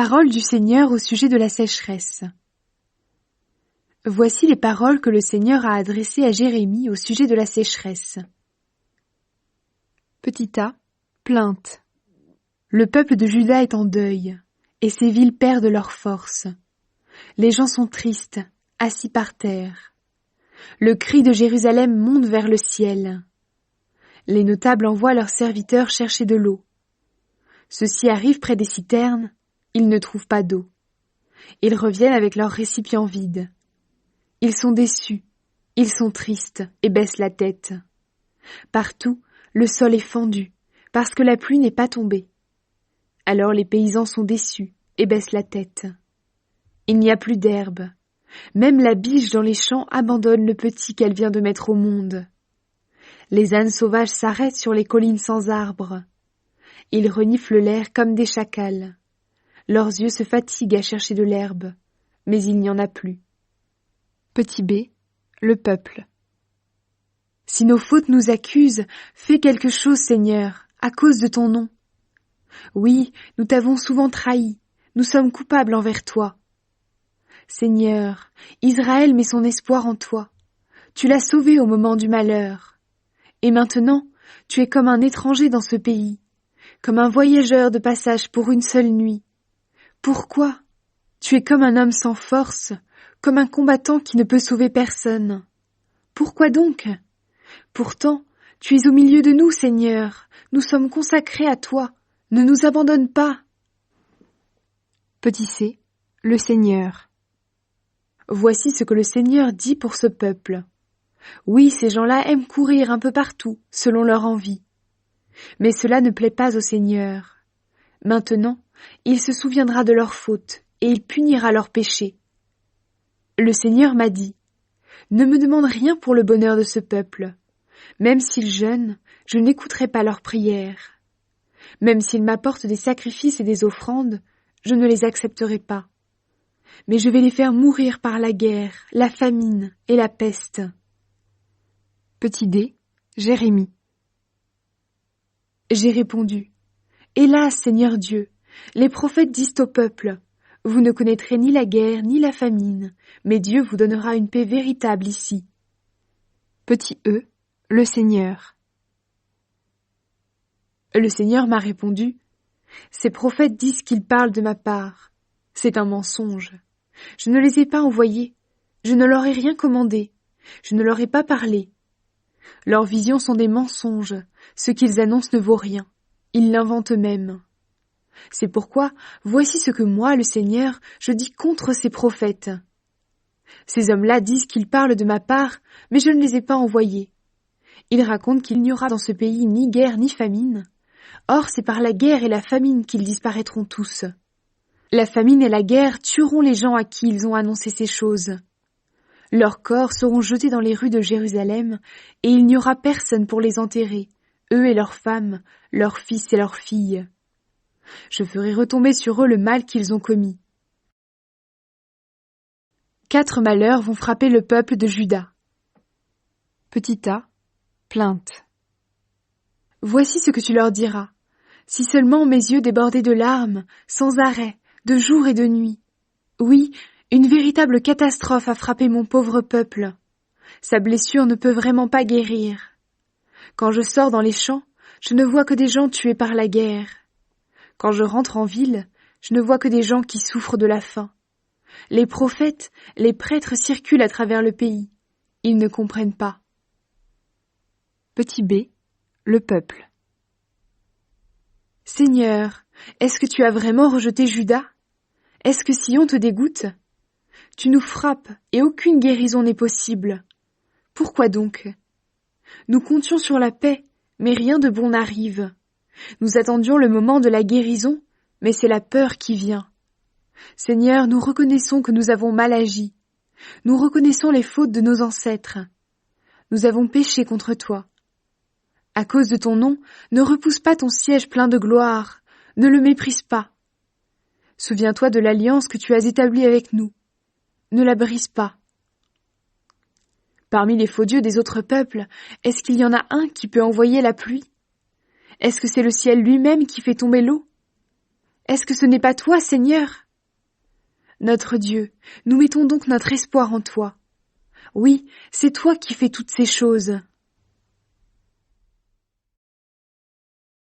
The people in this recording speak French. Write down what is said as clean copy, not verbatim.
Paroles du Seigneur au sujet de la sécheresse. Voici les paroles que le Seigneur a adressées à Jérémie au sujet de la sécheresse. Petit a, plainte. Le peuple de Juda est en deuil, et ses villes perdent leur force. Les gens sont tristes, assis par terre. Le cri de Jérusalem monte vers le ciel. Les notables envoient leurs serviteurs chercher de l'eau. Ceux-ci arrivent près des citernes, ils ne trouvent pas d'eau. Ils reviennent avec leurs récipients vides. Ils sont déçus, ils sont tristes et baissent la tête. Partout, le sol est fendu, parce que la pluie n'est pas tombée. Alors les paysans sont déçus et baissent la tête. Il n'y a plus d'herbe. Même la biche dans les champs abandonne le petit qu'elle vient de mettre au monde. Les ânes sauvages s'arrêtent sur les collines sans arbres. Ils reniflent l'air comme des chacals. Leurs yeux se fatiguent à chercher de l'herbe, mais il n'y en a plus. Petit b, le peuple. Si nos fautes nous accusent, fais quelque chose, Seigneur, à cause de ton nom. Oui, nous t'avons souvent trahi, nous sommes coupables envers toi. Seigneur, Israël met son espoir en toi. Tu l'as sauvé au moment du malheur. Et maintenant, tu es comme un étranger dans ce pays, comme un voyageur de passage pour une seule nuit. Pourquoi? Tu es comme un homme sans force, comme un combattant qui ne peut sauver personne. Pourquoi donc? Pourtant, tu es au milieu de nous, Seigneur. Nous sommes consacrés à toi. Ne nous abandonne pas. Petit c, le Seigneur. Voici ce que le Seigneur dit pour ce peuple. Oui, ces gens-là aiment courir un peu partout, selon leur envie. Mais cela ne plaît pas au Seigneur. Maintenant, il se souviendra de leurs fautes et il punira leurs péchés. Le Seigneur m'a dit, « Ne me demande rien pour le bonheur de ce peuple. Même s'ils jeûnent, je n'écouterai pas leurs prières. Même s'ils m'apportent des sacrifices et des offrandes, je ne les accepterai pas. Mais je vais les faire mourir par la guerre, la famine et la peste. » Petit d, Jérémie. J'ai répondu, « Hélas, Seigneur Dieu, les prophètes disent au peuple, « Vous ne connaîtrez ni la guerre ni la famine, mais Dieu vous donnera une paix véritable ici. » Petit e, le Seigneur. Le Seigneur m'a répondu, « Ces prophètes disent qu'ils parlent de ma part. C'est un mensonge. Je ne les ai pas envoyés, je ne leur ai rien commandé, je ne leur ai pas parlé. Leurs visions sont des mensonges, ce qu'ils annoncent ne vaut rien, ils l'inventent eux-mêmes. C'est pourquoi, voici ce que moi, le Seigneur, je dis contre ces prophètes. Ces hommes-là disent qu'ils parlent de ma part, mais je ne les ai pas envoyés. Ils racontent qu'il n'y aura dans ce pays ni guerre ni famine. Or, c'est par la guerre et la famine qu'ils disparaîtront tous. La famine et la guerre tueront les gens à qui ils ont annoncé ces choses. Leurs corps seront jetés dans les rues de Jérusalem, et il n'y aura personne pour les enterrer, eux et leurs femmes, leurs fils et leurs filles. Je ferai retomber sur eux le mal qu'ils ont commis. 4 malheurs vont frapper le peuple de Juda. Petit a, plainte. Voici ce que tu leur diras. Si seulement mes yeux débordaient de larmes, sans arrêt, de jour et de nuit. Oui, une véritable catastrophe a frappé mon pauvre peuple. Sa blessure ne peut vraiment pas guérir. Quand je sors dans les champs, je ne vois que des gens tués par la guerre. Quand je rentre en ville, je ne vois que des gens qui souffrent de la faim. Les prophètes, les prêtres circulent à travers le pays. Ils ne comprennent pas. Petit b, le peuple. Seigneur, est-ce que tu as vraiment rejeté Juda? Est-ce que Sion te dégoûte? Tu nous frappes et aucune guérison n'est possible. Pourquoi donc? Nous comptions sur la paix, mais rien de bon n'arrive. Nous attendions le moment de la guérison, mais c'est la peur qui vient. Seigneur, nous reconnaissons que nous avons mal agi. Nous reconnaissons les fautes de nos ancêtres. Nous avons péché contre toi. À cause de ton nom, ne repousse pas ton siège plein de gloire, ne le méprise pas. Souviens-toi de l'alliance que tu as établie avec nous. Ne la brise pas. Parmi les faux dieux des autres peuples, est-ce qu'il y en a un qui peut envoyer la pluie? Est-ce que c'est le ciel lui-même qui fait tomber l'eau? Est-ce que ce n'est pas toi, Seigneur? Notre Dieu, nous mettons donc notre espoir en toi. Oui, c'est toi qui fais toutes ces choses.